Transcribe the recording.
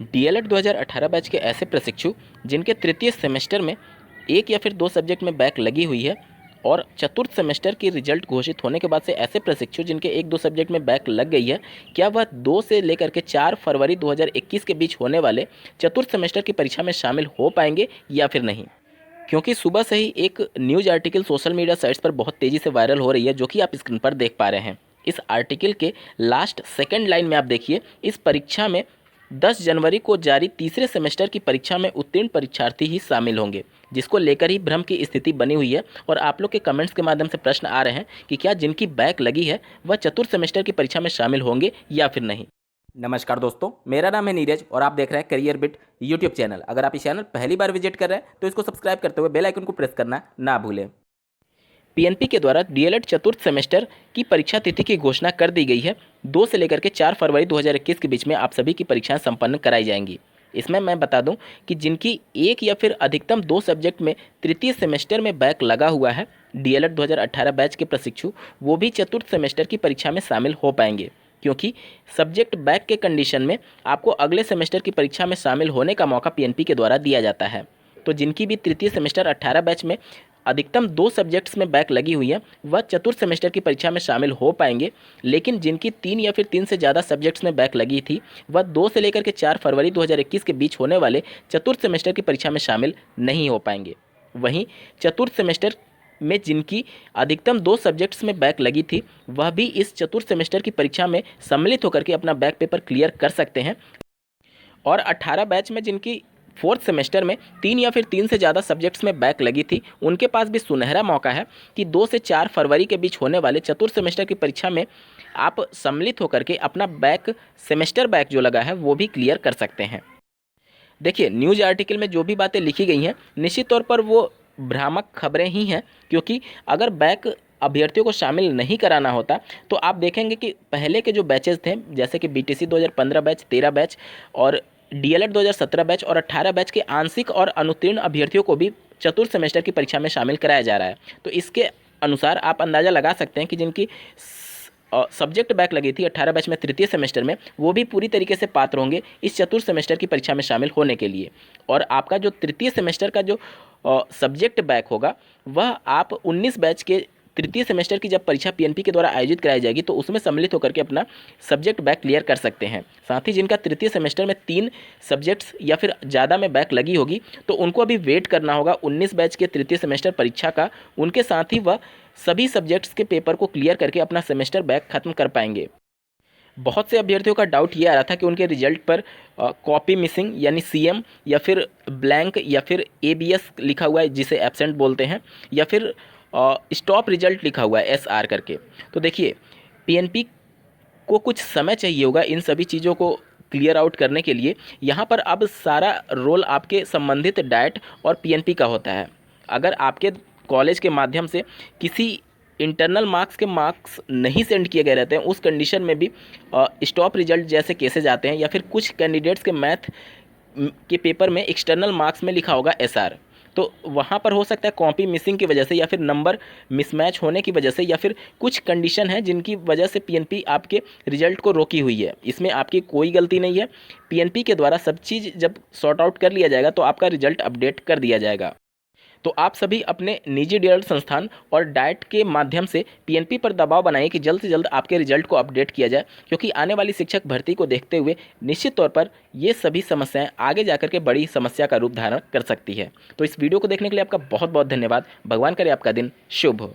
DElEd 2018 batch के ऐसे प्रशिक्षु जिनके तृतीय सेमेस्टर में एक या फिर दो सब्जेक्ट में बैक लगी हुई है और चतुर्थ सेमेस्टर की रिजल्ट घोषित होने के बाद से ऐसे प्रशिक्षु जिनके एक दो सब्जेक्ट में बैक लग गई है, क्या वह 2 से लेकर के 4 फरवरी 2021 के बीच होने वाले चतुर्थ सेमेस्टर की परीक्षा में शामिल हो पाएंगे या फिर नहीं? क्योंकि सुबह से ही एक news article social media sites पर बहुत तेज़ी से वायरल हो रही है, जो कि आप स्क्रीन पर देख पा रहे हैं। इस आर्टिकल के लास्ट सेकंड लाइन में आप देखिए, इस परीक्षा में 10 जनवरी को जारी तीसरे सेमेस्टर की परीक्षा में उत्तीर्ण परीक्षार्थी ही शामिल होंगे, जिसको लेकर ही भ्रम की स्थिति बनी हुई है। और आप लोग के कमेंट्स के माध्यम से प्रश्न आ रहे हैं कि क्या जिनकी बैक लगी है वह चतुर्थ सेमेस्टर की परीक्षा में शामिल होंगे या फिर नहीं। नमस्कार दोस्तों, मेरा नाम है नीरज और आप देख रहे हैं करियर बिट यूट्यूब चैनल। अगर आप इस चैनल पहली बार विजिट कर रहे हैं तो इसको सब्सक्राइब करते हुए बेल आइकन को प्रेस करना ना भूलें। पीएनपी के द्वारा डीएलएड चतुर्थ सेमेस्टर की परीक्षा तिथि की घोषणा कर दी गई है। 2 से लेकर के 4 फरवरी 2021 के बीच में आप सभी की परीक्षाएं संपन्न कराई जाएंगी। इसमें मैं बता दूं कि जिनकी एक या फिर अधिकतम 2 सब्जेक्ट में तृतीय सेमेस्टर में बैक लगा हुआ है, डीएलएड 2018 बैच के प्रशिक्षु वो भी चतुर्थ सेमेस्टर की परीक्षा में शामिल हो पाएंगे, क्योंकि सब्जेक्ट बैक के कंडीशन में आपको अगले सेमेस्टर की परीक्षा में शामिल होने का मौका पीएनपी के द्वारा दिया जाता है। तो जिनकी भी तृतीय सेमेस्टर 18 बैच में अधिकतम 2 सब्जेक्ट्स में बैक लगी हुई है, वह चतुर्थ सेमेस्टर की परीक्षा में शामिल हो पाएंगे। लेकिन जिनकी 3 या फिर 3 से ज़्यादा सब्जेक्ट्स में बैक लगी थी, वह 2 से लेकर के 4 फरवरी 2021 के बीच होने वाले चतुर्थ सेमेस्टर की परीक्षा में शामिल नहीं हो पाएंगे। वहीं चतुर्थ सेमेस्टर में जिनकी अधिकतम 2 सब्जेक्ट्स में बैक लगी थी, वह भी इस चतुर्थ सेमेस्टर की परीक्षा में सम्मिलित होकर के अपना बैक पेपर क्लियर कर सकते हैं। और 18 बैच में जिनकी फोर्थ सेमेस्टर में 3 या फिर 3 से ज़्यादा सब्जेक्ट्स में बैक लगी थी, उनके पास भी सुनहरा मौका है कि 2 से 4 फरवरी के बीच होने वाले चतुर्थ सेमेस्टर की परीक्षा में आप सम्मिलित होकर के अपना बैक सेमेस्टर बैक जो लगा है वो भी क्लियर कर सकते हैं। देखिए, न्यूज़ आर्टिकल में जो भी बातें लिखी गई हैं निश्चित तौर पर वो भ्रामक खबरें ही हैं, क्योंकि अगर बैक अभ्यर्थियों को शामिल नहीं कराना होता तो आप देखेंगे कि पहले के जो बैचेस थे, जैसे कि बीटीसी 2015 बैच, 13 बैच और डीएलएड 2017 बैच और 18 बैच के आंशिक और अनुत्तीर्ण अभ्यर्थियों को भी चतुर्थ सेमेस्टर की परीक्षा में शामिल कराया जा रहा है। तो इसके अनुसार आप अंदाज़ा लगा सकते हैं कि जिनकी सब्जेक्ट बैक लगी थी 18 बैच में तृतीय सेमेस्टर में, वो भी पूरी तरीके से पात्र होंगे इस चतुर्थ सेमेस्टर की परीक्षा में शामिल होने के लिए। और आपका जो तृतीय सेमेस्टर का जो सब्जेक्ट बैक होगा, वह आप 19 बैच के तृतीय सेमेस्टर की जब परीक्षा पीएनपी के द्वारा आयोजित कराई जाएगी तो उसमें सम्मिलित होकर के अपना सब्जेक्ट बैक क्लियर कर सकते हैं। साथ ही जिनका तृतीय सेमेस्टर में 3 सब्जेक्ट्स या फिर ज़्यादा में बैक लगी होगी, तो उनको अभी वेट करना होगा 19 बैच के तृतीय सेमेस्टर परीक्षा का। उनके साथ ही वह सभी सब्जेक्ट्स के पेपर को क्लियर करके अपना सेमेस्टर बैक खत्म कर पाएंगे। बहुत से अभ्यर्थियों का डाउट ये आ रहा था कि उनके रिजल्ट पर कॉपी मिसिंग यानी सीएम या फिर ब्लैंक या फिर एबीएस लिखा हुआ है, जिसे एब्सेंट बोलते हैं, या फिर स्टॉप रिजल्ट लिखा हुआ है एसआर करके। तो देखिए, पीएनपी को कुछ समय चाहिए होगा इन सभी चीज़ों को क्लियर आउट करने के लिए। यहाँ पर अब सारा रोल आपके संबंधित डाइट और पीएनपी का होता है। अगर आपके कॉलेज के माध्यम से किसी इंटरनल मार्क्स के मार्क्स नहीं सेंड किए गए रहते हैं, उस कंडीशन में भी स्टॉप रिजल्ट जैसे केसेज आते हैं, या फिर कुछ कैंडिडेट्स के मैथ के पेपर में एक्सटर्नल मार्क्स में लिखा होगा एसआर, तो वहाँ पर हो सकता है कॉपी मिसिंग की वजह से या फिर नंबर मिसमैच होने की वजह से या फिर कुछ कंडीशन है जिनकी वजह से पीएनपी आपके रिजल्ट को रोकी हुई है। इसमें आपकी कोई गलती नहीं है। पीएनपी के द्वारा सब चीज़ जब सॉर्ट आउट कर लिया जाएगा तो आपका रिजल्ट अपडेट कर दिया जाएगा। तो आप सभी अपने निजी डीएलएड संस्थान और डाइट के माध्यम से पीएनपी पर दबाव बनाइए कि जल्द से जल्द आपके रिजल्ट को अपडेट किया जाए, क्योंकि आने वाली शिक्षक भर्ती को देखते हुए निश्चित तौर पर ये सभी समस्याएं आगे जाकर के बड़ी समस्या का रूप धारण कर सकती है। तो इस वीडियो को देखने के लिए आपका बहुत बहुत धन्यवाद। भगवान करे आपका दिन शुभ हो।